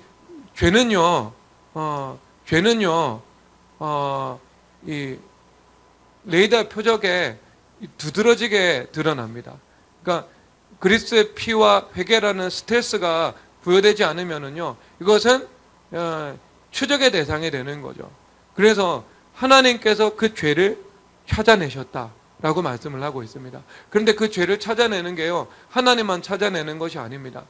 A: 죄는요, 이 레이더 표적에 두드러지게 드러납니다. 그러니까 그리스도의 피와 회개라는 스텔스가 부여되지 않으면은요, 이것은 추적의 대상이 되는 거죠. 그래서 하나님께서 그 죄를 찾아내셨다라고 말씀을 하고 있습니다. 그런데 그 죄를 찾아내는 게요, 하나님만 찾아내는 것이 아닙니다.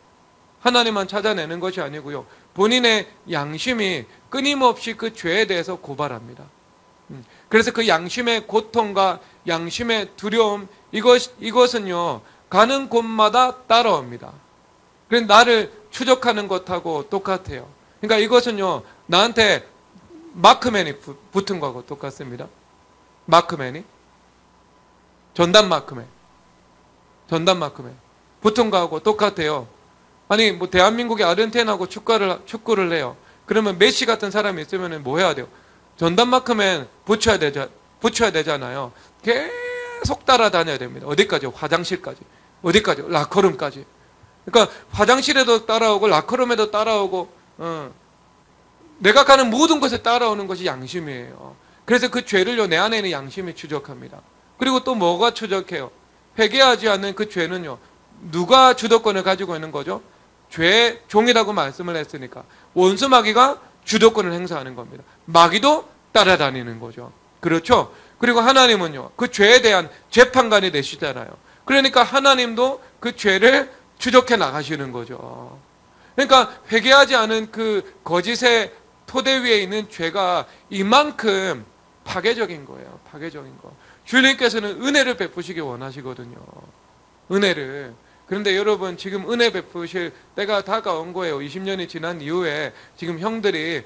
A: 하나님만 찾아내는 것이 아니고요, 본인의 양심이 끊임없이 그 죄에 대해서 고발합니다. 그래서 그 양심의 고통과 양심의 두려움, 이것은요 가는 곳마다 따라옵니다. 그래서 나를 추적하는 것하고 똑같아요. 그러니까 이것은요 나한테 마크맨이 붙은 거하고 똑같습니다. 마크맨이 전담 마크맨 붙은 거하고 똑같아요. 아니 뭐 대한민국의 아르헨티나하고 축구를 해요. 그러면 메시 같은 사람이 있으면 뭐 해야 돼요? 전담 마크맨 붙여야 되잖아요. 계속 따라다녀야 됩니다. 어디까지? 화장실까지. 어디까지? 라커룸까지. 그러니까 화장실에도 따라오고 라커룸에도 따라오고 내가 가는 모든 곳에 따라오는 것이 양심이에요. 그래서 그 죄를요 내 안에 있는 양심이 추적합니다. 그리고 또 뭐가 추적해요? 회개하지 않는 그 죄는요 누가 주도권을 가지고 있는 거죠? 죄의 종이라고 말씀을 했으니까 원수 마귀가 주도권을 행사하는 겁니다. 마귀도 따라다니는 거죠. 그렇죠? 그리고 하나님은요 그 죄에 대한 재판관이 되시잖아요. 그러니까 하나님도 그 죄를 추적해 나가시는 거죠. 그러니까 회개하지 않은 그 거짓의 토대 위에 있는 죄가 이만큼 파괴적인 거예요. 파괴적인 거. 주님께서는 은혜를 베푸시기 원하시거든요. 은혜를. 그런데 여러분 지금 은혜 베푸실 때가 다가온 거예요. 20년이 지난 이후에 지금 형들이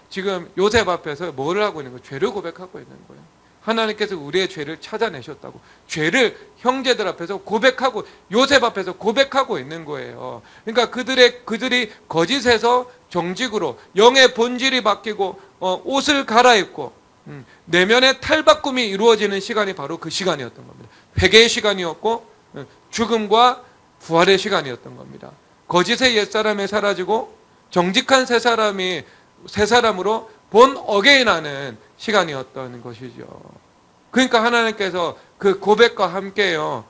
A: 지금 요셉 앞에서 뭐를 하고 있는 거예요? 죄를 고백하고 있는 거예요. 하나님께서 우리의 죄를 찾아내셨다고 죄를 형제들 앞에서 고백하고 요셉 앞에서 고백하고 있는 거예요. 그러니까 그들이 거짓에서 정직으로 영의 본질이 바뀌고 옷을 갈아입고 내면의 탈바꿈이 이루어지는 시간이 바로 그 시간이었던 겁니다. 회개의 시간이었고 죽음과 부활의 시간이었던 겁니다. 거짓의 옛사람이 사라지고 정직한 새 사람으로 본 어게인하는 시간이었던 것이죠. 그러니까 하나님께서 그 고백과 함께요,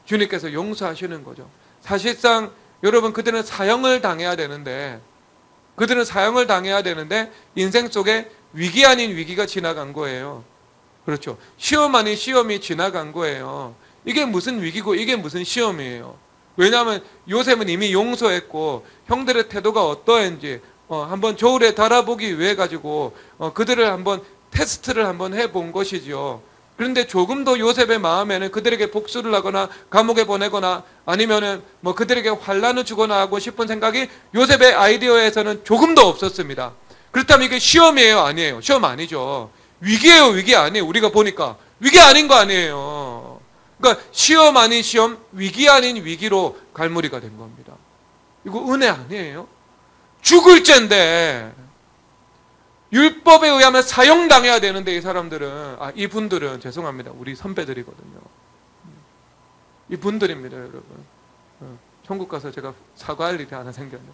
A: 주님께서 용서하시는 거죠. 사실상 여러분, 그들은 사형을 당해야 되는데, 인생 속에 위기 아닌 위기가 지나간 거예요. 그렇죠. 시험 아닌 시험이 지나간 거예요. 이게 무슨 위기고 이게 무슨 시험이에요. 왜냐하면 요셉은 이미 용서했고 형들의 태도가 어떠한지 한번 저울에 달아보기 위해 가지고 그들을 한번 테스트를 한번 해본 것이죠. 그런데 조금 더 요셉의 마음에는 그들에게 복수를 하거나 감옥에 보내거나 아니면은 뭐 그들에게 환란을 주거나 하고 싶은 생각이 요셉의 아이디어에서는 조금도 없었습니다. 그렇다면 이게 시험이에요, 아니에요? 시험 아니죠. 위기예요, 위기 아니에요. 우리가 보니까 위기 아닌 거 아니에요. 그러니까 시험 아닌 시험, 위기 아닌 위기로 갈무리가 된 겁니다. 이거 은혜 아니에요? 죽을 죄인데, 율법에 의하면 사형당해야 되는데, 이분들은 죄송합니다. 우리 선배들이거든요. 이분들입니다, 여러분. 천국 가서 제가 사과할 일이 하나 생겼네.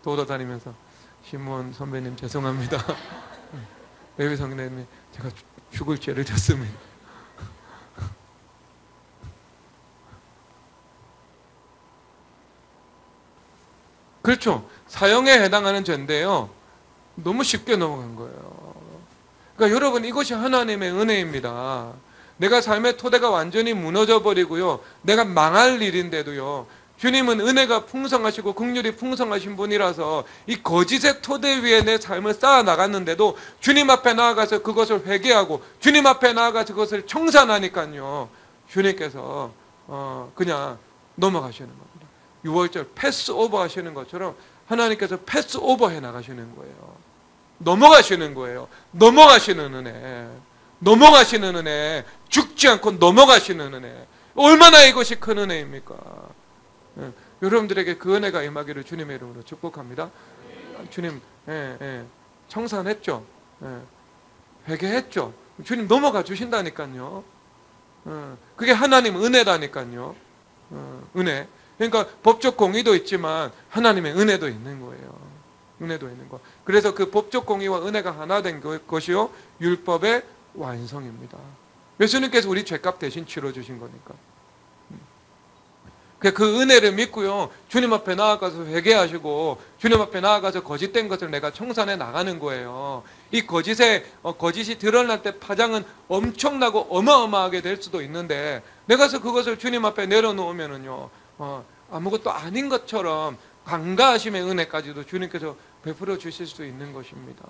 A: 돌아다니면서 신문 선배님 죄송합니다. 레위 성내님, 제가 죽을 죄를 졌습니다. 그렇죠. 사형에 해당하는 죄인데요, 너무 쉽게 넘어간 거예요. 그러니까 여러분, 이것이 하나님의 은혜입니다. 내가 삶의 토대가 완전히 무너져 버리고요, 내가 망할 일인데도요, 주님은 은혜가 풍성하시고 긍휼이 풍성하신 분이라서 이 거짓의 토대 위에 내 삶을 쌓아 나갔는데도 주님 앞에 나아가서 그것을 회개하고 주님 앞에 나아가서 그것을 청산하니까요, 주님께서 그냥 넘어가시는 겁니다. 6월절 패스오버 하시는 것처럼 하나님께서 패스오버 해 나가시는 거예요. 넘어가시는 거예요. 넘어가시는 은혜. 죽지 않고 넘어가시는 은혜. 얼마나 이것이 큰 은혜입니까? 여러분들에게 그 은혜가 임하기를 주님의 이름으로 축복합니다. 주님, 청산했죠. 회개했죠. 주님 넘어가 주신다니까요. 그게 하나님 은혜라니까요. 은혜. 그러니까 법적 공의도 있지만 하나님의 은혜도 있는 거예요. 은혜도 있는 거. 그래서 그 법적 공의와 은혜가 하나 된 것이요, 율법의 완성입니다. 예수님께서 우리 죄값 대신 치러주신 거니까. 그 은혜를 믿고요, 주님 앞에 나아가서 회개하시고 주님 앞에 나아가서 거짓된 것을 내가 청산해 나가는 거예요. 이 거짓이 드러날 때 파장은 엄청나고 어마어마하게 될 수도 있는데, 내가서 그것을 주님 앞에 내려놓으면은요, 아무것도 아닌 것처럼 강가하심의 은혜까지도 주님께서 베풀어 주실 수 있는 것입니다.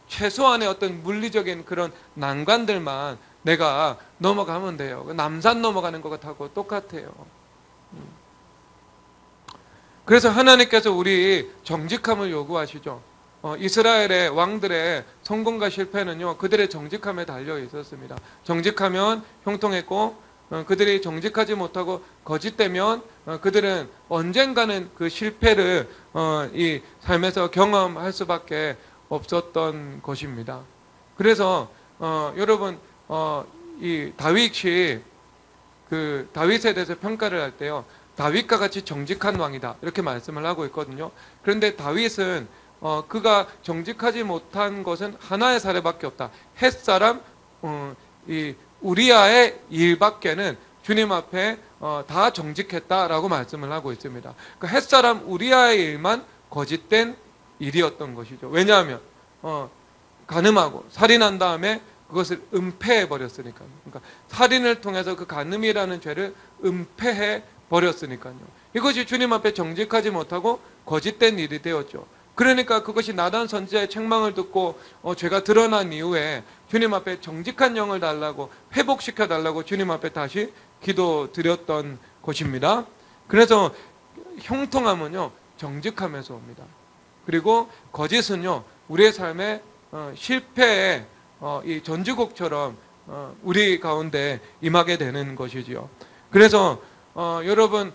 A: 최소한의 어떤 물리적인 그런 난관들만 내가 넘어가면 돼요. 남산 넘어가는 것하고 똑같아요. 그래서 하나님께서 우리 정직함을 요구하시죠. 이스라엘의 왕들의 성공과 실패는요, 그들의 정직함에 달려 있었습니다. 정직하면 형통했고, 그들이 정직하지 못하고 거짓되면 그들은 언젠가는 그 실패를 이 삶에서 경험할 수밖에 없었던 것입니다. 그래서 여러분, 이 다윗이 그 다윗에 대해서 평가를 할 때요, 다윗과 같이 정직한 왕이다 이렇게 말씀을 하고 있거든요. 그런데 다윗은 그가 정직하지 못한 것은 하나의 사례밖에 없다. 햇사람 이 우리아의 일밖에는 주님 앞에 다 정직했다라고 말씀을 하고 있습니다. 그 햇사람 우리아의 일만 거짓된 일이었던 것이죠. 왜냐하면 간음하고 살인한 다음에 그것을 은폐해 버렸으니까요. 그러니까 살인을 통해서 그 간음이라는 죄를 은폐해 버렸으니까요. 이것이 주님 앞에 정직하지 못하고 거짓된 일이 되었죠. 그러니까 그것이 나단 선지자의 책망을 듣고 죄가 드러난 이후에 주님 앞에 정직한 영을 달라고, 회복시켜 달라고 주님 앞에 다시 기도드렸던 것입니다. 그래서 형통함은요, 정직함에서 옵니다. 그리고 거짓은요, 우리의 삶의 실패의 이 전주곡처럼 우리 가운데 임하게 되는 것이지요. 그래서 여러분,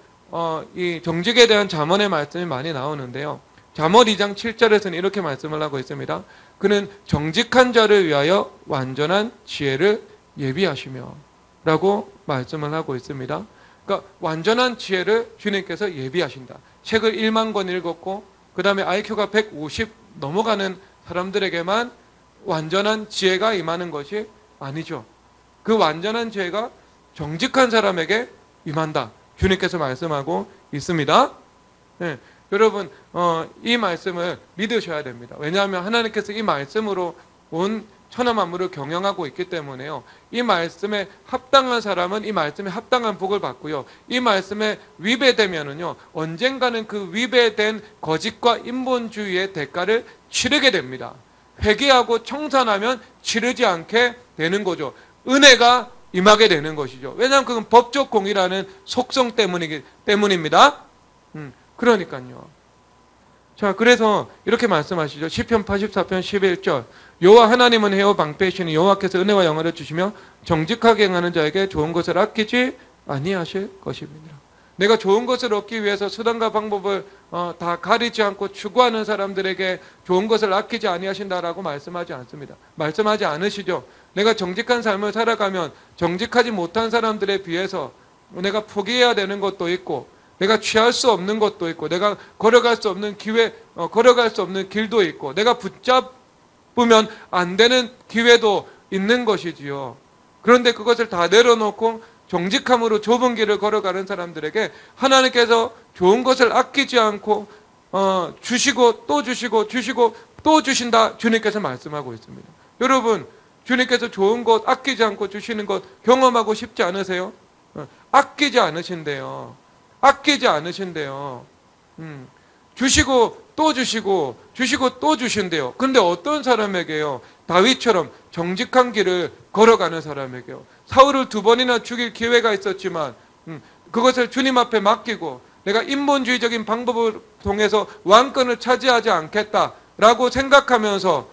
A: 이 정직에 대한 잠언의 말씀이 많이 나오는데요, 잠언 2장 7절에서는 이렇게 말씀을 하고 있습니다. 그는 정직한 자를 위하여 완전한 지혜를 예비하시며 라고 말씀을 하고 있습니다. 그러니까 완전한 지혜를 주님께서 예비하신다. 책을 1만 권 읽었고 그 다음에 IQ가 150 넘어가는 사람들에게만 완전한 지혜가 임하는 것이 아니죠. 그 완전한 지혜가 정직한 사람에게 임한다. 주님께서 말씀하고 있습니다. 네, 여러분 이 말씀을 믿으셔야 됩니다. 왜냐하면 하나님께서 이 말씀으로 온 천하 만물을 경영하고 있기 때문에요. 이 말씀에 합당한 사람은 이 말씀에 합당한 복을 받고요. 이 말씀에 위배되면은요, 언젠가는 그 위배된 거짓과 인본주의의 대가를 치르게 됩니다. 회개하고 청산하면 치르지 않게 되는 거죠. 은혜가 임하게 되는 것이죠. 왜냐하면 그건 법적 공의라는 속성 때문입니다. 그러니까요. 자, 그래서 이렇게 말씀하시죠. 시편 84편 11절. 여호와 하나님은 해요 방패이시니 여호와께서 은혜와 영화를 주시며 정직하게 행하는 자에게 좋은 것을 아끼지 아니하실 것입니다. 내가 좋은 것을 얻기 위해서 수단과 방법을 다 가리지 않고 추구하는 사람들에게 좋은 것을 아끼지 아니하신다라고 말씀하지 않습니다. 말씀하지 않으시죠. 내가 정직한 삶을 살아가면 정직하지 못한 사람들에 비해서 내가 포기해야 되는 것도 있고, 내가 취할 수 없는 것도 있고, 내가 걸어갈 수 없는 걸어갈 수 없는 길도 있고, 내가 붙잡으면 안 되는 기회도 있는 것이지요. 그런데 그것을 다 내려놓고 정직함으로 좁은 길을 걸어가는 사람들에게 하나님께서 좋은 것을 아끼지 않고 주시고 또 주시고 주시고 또 주신다. 주님께서 말씀하고 있습니다. 여러분, 주님께서 좋은 것 아끼지 않고 주시는 것 경험하고 싶지 않으세요? 아끼지 않으신대요. 아끼지 않으신대요. 주시고 또 주시고 주시고 또 주신대요. 그런데 어떤 사람에게요? 다윗처럼 정직한 길을 걸어가는 사람에게요. 사울을 2번이나 죽일 기회가 있었지만 그것을 주님 앞에 맡기고 내가 인본주의적인 방법을 통해서 왕권을 차지하지 않겠다라고 생각하면서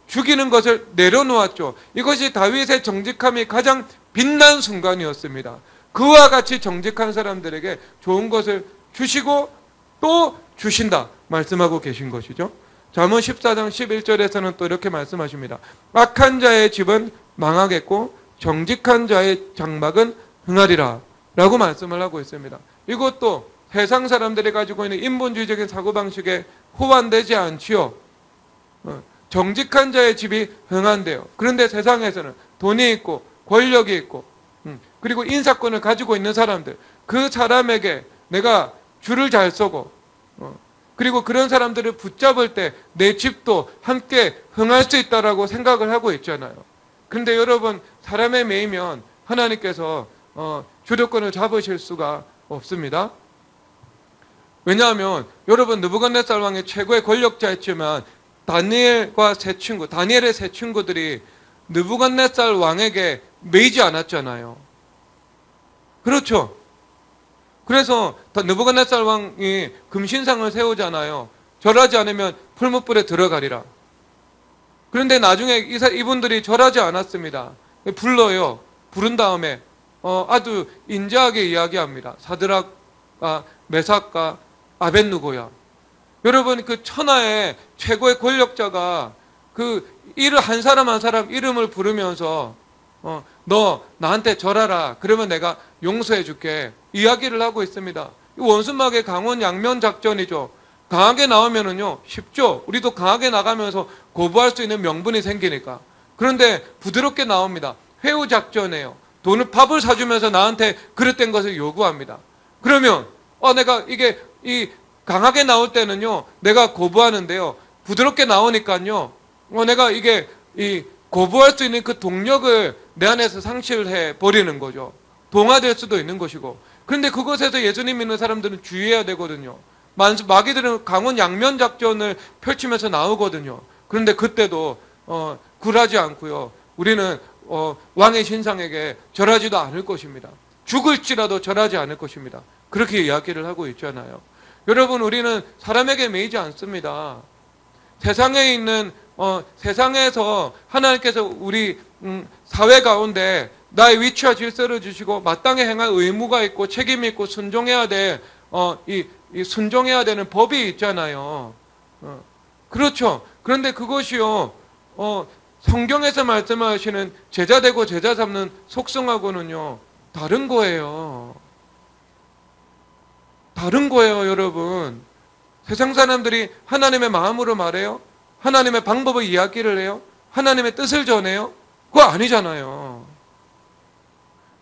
A: 죽이는 것을 내려놓았죠. 이것이 다윗의 정직함이 가장 빛난 순간이었습니다. 그와 같이 정직한 사람들에게 좋은 것을 주시고 또 주신다 말씀하고 계신 것이죠. 잠언 14장 11절에서는 또 이렇게 말씀하십니다. 악한 자의 집은 망하겠고 정직한 자의 장막은 흥하리라 라고 말씀을 하고 있습니다. 이것도 세상 사람들이 가지고 있는 인본주의적인 사고방식에 호환되지 않지요. 정직한 자의 집이 흥한대요. 그런데 세상에서는 돈이 있고 권력이 있고 그리고 인사권을 가지고 있는 사람들, 그 사람에게 내가 줄을 잘 서고 그리고 그런 사람들을 붙잡을 때 내 집도 함께 흥할 수 있다라고 생각을 하고 있잖아요. 그런데 여러분, 사람에 매이면 하나님께서 주도권을 잡으실 수가 없습니다. 왜냐하면 여러분, 느부갓네살 왕이 최고의 권력자였지만 다니엘의 세 친구들이 느부갓네살 왕에게 매이지 않았잖아요. 그렇죠? 그래서 느부갓네살 왕이 금신상을 세우잖아요. 절하지 않으면 풀무불에 들어가리라. 그런데 나중에 이분들이 절하지 않았습니다. 불러요. 부른 다음에 아주 인자하게 이야기합니다. 사드락과 메삭과 아벳느고야. 여러분, 그 천하의 최고의 권력자가 한 사람 한 사람 이름을 부르면서 너 나한테 절하라. 그러면 내가 용서해 줄게. 이야기를 하고 있습니다. 원수막의 강원 양면 작전이죠. 강하게 나오면은요, 쉽죠. 우리도 강하게 나가면서 거부할 수 있는 명분이 생기니까. 그런데 부드럽게 나옵니다. 회유 작전이에요. 밥을 사주면서 나한테 그릇된 것을 요구합니다. 그러면 내가 강하게 나올 때는요, 내가 거부하는데요, 부드럽게 나오니까요, 내가 거부할 수 있는 그 동력을 내 안에서 상실해 버리는 거죠. 동화될 수도 있는 것이고. 그런데 그것에서 예수님 믿는 사람들은 주의해야 되거든요. 마귀들은 강원 양면 작전을 펼치면서 나오거든요. 그런데 그때도 굴하지 않고요, 우리는 왕의 신상에게 절하지도 않을 것입니다. 죽을지라도 절하지 않을 것입니다. 그렇게 이야기를 하고 있잖아요. 여러분, 우리는 사람에게 매이지 않습니다. 세상에 있는 세상에서 하나님께서 우리 사회 가운데 나의 위치와 질서를 주시고 마땅히 행할 의무가 있고 책임이 있고 순종해야 순종해야 되는 법이 있잖아요. 그렇죠. 그런데 그것이요, 성경에서 말씀하시는 제자 되고 제자 삼는 속성하고는요, 다른 거예요. 다른 거예요, 여러분. 세상 사람들이 하나님의 마음으로 말해요. 하나님의 방법을 이야기를 해요. 하나님의 뜻을 전해요? 그거 아니잖아요.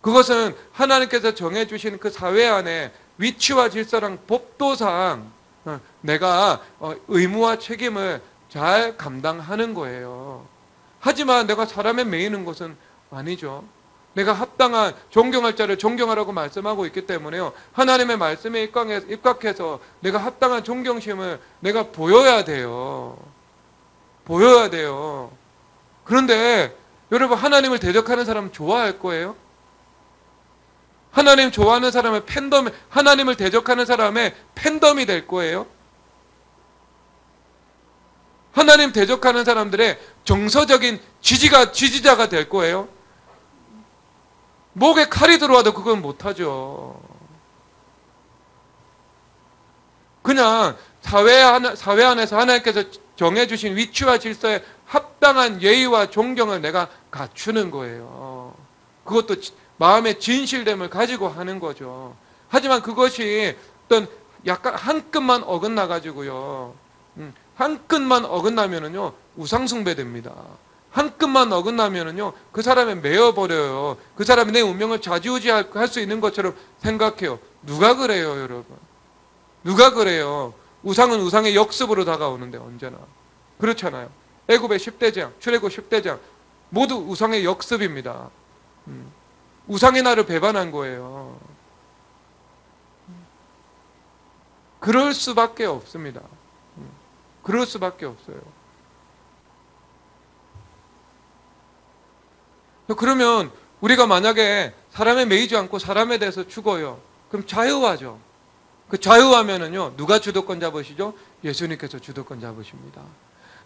A: 그것은 하나님께서 정해주신 그 사회 안에 위치와 질서랑 법도상 내가 의무와 책임을 잘 감당하는 거예요. 하지만 내가 사람에 매이는 것은 아니죠. 내가 합당한 존경할 자를 존경하라고 말씀하고 있기 때문에요. 하나님의 말씀에 입각해서 내가 합당한 존경심을 내가 보여야 돼요. 보여야 돼요. 그런데 여러분, 하나님을 대적하는 사람 좋아할 거예요? 하나님 좋아하는 사람의 하나님을 대적하는 사람의 팬덤이 될 거예요? 하나님 대적하는 사람들의 정서적인 지지자가 될 거예요? 목에 칼이 들어와도 그건 못하죠. 그냥 사회 안에서 하나님께서 정해주신 위치와 질서에 합당한 예의와 존경을 내가 갖추는 거예요. 그것도 마음의 진실됨을 가지고 하는 거죠. 하지만 그것이 어떤 약간 한 끗만 어긋나가지고요. 한 끗만 어긋나면은요, 우상숭배됩니다. 한 끗만 어긋나면은요, 그 사람에 매여버려요. 그 사람이 내 운명을 좌지우지할 수 있는 것처럼 생각해요. 누가 그래요, 여러분? 누가 그래요? 우상은 우상의 역습으로 다가오는데, 언제나. 그렇잖아요. 애굽의 10대 재앙, 출애굽 10대 재앙, 모두 우상의 역습입니다. 우상의 나를 배반한 거예요. 그럴 수밖에 없습니다. 그럴 수밖에 없어요. 그러면 우리가 만약에 사람에 매이지 않고 사람에 대해서 죽어요. 그럼 자유하죠. 그 자유하면은요, 누가 주도권 잡으시죠? 예수님께서 주도권 잡으십니다.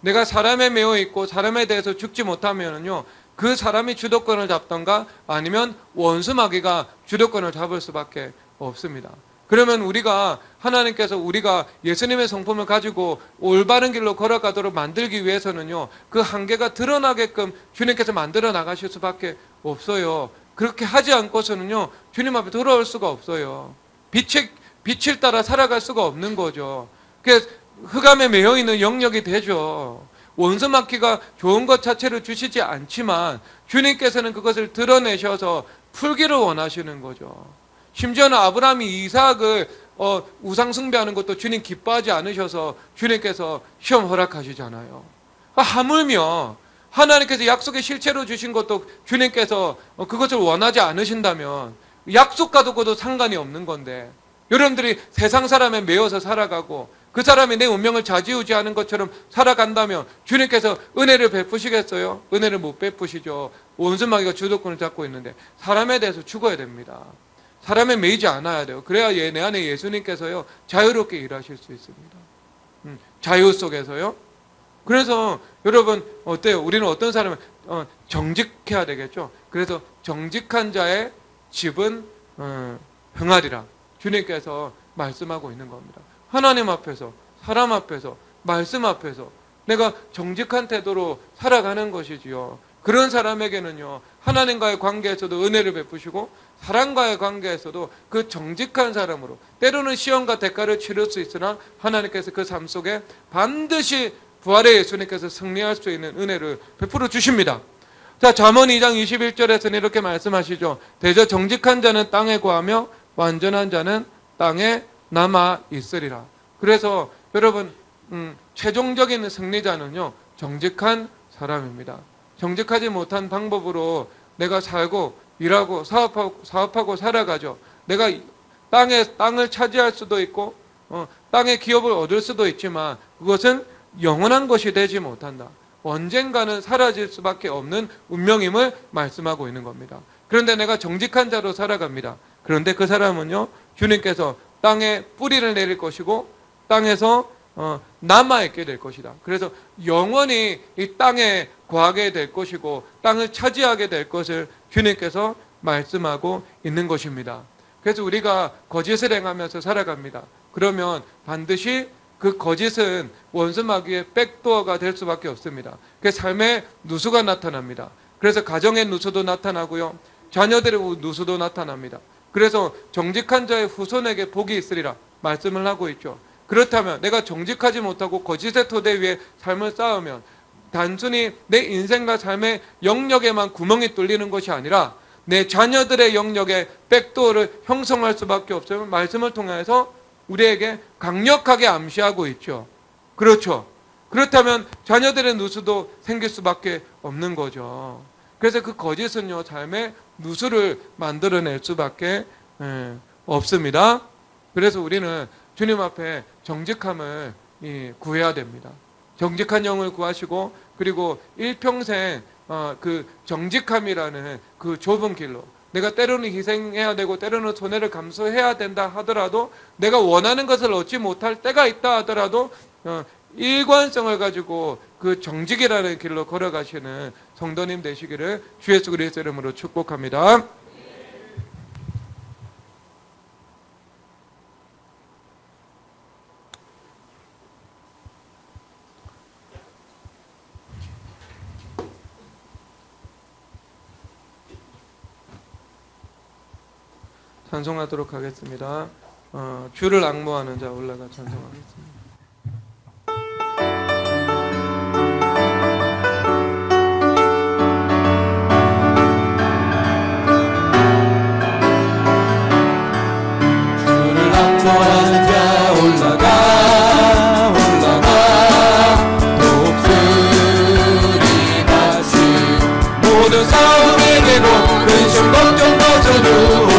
A: 내가 사람에 매여 있고 사람에 대해서 죽지 못하면은요, 그 사람이 주도권을 잡던가 아니면 원수 마귀가 주도권을 잡을 수밖에 없습니다. 그러면 하나님께서 우리가 예수님의 성품을 가지고 올바른 길로 걸어가도록 만들기 위해서는요, 그 한계가 드러나게끔 주님께서 만들어 나가실 수밖에 없어요. 그렇게 하지 않고서는요, 주님 앞에 돌아올 수가 없어요. 빛을 따라 살아갈 수가 없는 거죠. 그래서 흑암에 매여 있는 영역이 되죠. 원수 마귀가 좋은 것 자체를 주시지 않지만 주님께서는 그것을 드러내셔서 풀기를 원하시는 거죠. 심지어는 아브라함이 이삭을 우상 숭배하는 것도 주님 기뻐하지 않으셔서 주님께서 시험 허락하시잖아요. 하물며 하나님께서 약속의 실체로 주신 것도 주님께서 그것을 원하지 않으신다면 약속과 두고도 상관이 없는 건데, 여러분들이 세상 사람에 매여서 살아가고 그 사람이 내 운명을 좌지우지하는 것처럼 살아간다면 주님께서 은혜를 베푸시겠어요? 은혜를 못 베푸시죠. 원수 마귀가 주도권을 잡고 있는데 사람에 대해서 죽어야 됩니다. 사람에 매이지 않아야 돼요. 그래야 내 안에 예수님께서요, 자유롭게 일하실 수 있습니다. 자유 속에서요. 그래서 여러분 어때요? 우리는 어떤 사람을 정직해야 되겠죠. 그래서 정직한 자의 집은 흥하리라 주님께서 말씀하고 있는 겁니다. 하나님 앞에서, 사람 앞에서, 말씀 앞에서 내가 정직한 태도로 살아가는 것이지요. 그런 사람에게는요, 하나님과의 관계에서도 은혜를 베푸시고 사람과의 관계에서도 그 정직한 사람으로, 때로는 시험과 대가를 치를 수 있으나 하나님께서 그 삶 속에 반드시 부활의 예수님께서 승리할 수 있는 은혜를 베풀어 주십니다. 자, 잠언 2장 21절에서는 이렇게 말씀하시죠. 대저 정직한 자는 땅에 거하며 완전한 자는 땅에 남아 있으리라. 그래서 여러분, 최종적인 승리자는요, 정직한 사람입니다. 정직하지 못한 방법으로 내가 살고 일하고 사업하고 살아가죠. 내가 땅을 차지할 수도 있고 땅의 기업을 얻을 수도 있지만 그것은 영원한 것이 되지 못한다. 언젠가는 사라질 수밖에 없는 운명임을 말씀하고 있는 겁니다. 그런데 내가 정직한 자로 살아갑니다. 그런데 그 사람은요, 주님께서 땅에 뿌리를 내릴 것이고 땅에서 남아있게 될 것이다. 그래서 영원히 이 땅에 거하게 될 것이고 땅을 차지하게 될 것을 주님께서 말씀하고 있는 것입니다. 그래서 우리가 거짓을 행하면서 살아갑니다. 그러면 반드시 그 거짓은 원수 마귀의 백도어가 될 수밖에 없습니다. 그 삶의 누수가 나타납니다. 그래서 가정의 누수도 나타나고요, 자녀들의 누수도 나타납니다. 그래서 정직한 자의 후손에게 복이 있으리라 말씀을 하고 있죠. 그렇다면 내가 정직하지 못하고 거짓의 토대 위에 삶을 쌓으면 단순히 내 인생과 삶의 영역에만 구멍이 뚫리는 것이 아니라 내 자녀들의 영역에 백도어를 형성할 수밖에 없어요. 말씀을 통해서 우리에게 강력하게 암시하고 있죠. 그렇죠. 그렇다면 자녀들의 누수도 생길 수밖에 없는 거죠. 그래서 그 거짓은요, 삶의 누수를 만들어낼 수밖에 없습니다. 그래서 우리는 주님 앞에 정직함을 구해야 됩니다. 정직한 영을 구하시고, 그리고 일평생 그 정직함이라는 그 좁은 길로, 내가 때로는 희생해야 되고 때로는 손해를 감수해야 된다 하더라도, 내가 원하는 것을 얻지 못할 때가 있다 하더라도 일관성을 가지고 그 정직이라는 길로 걸어가시는 성도님 되시기를 주 예수 그리스도 이름으로 축복합니다. 찬송하도록 하겠습니다. 주를 앙모하는 자 올라가 찬송하겠습니다.
B: 주를 앙모하는 자 올라가 독수리 같이 모든 싸움에게도 근심 걱정 벗어두고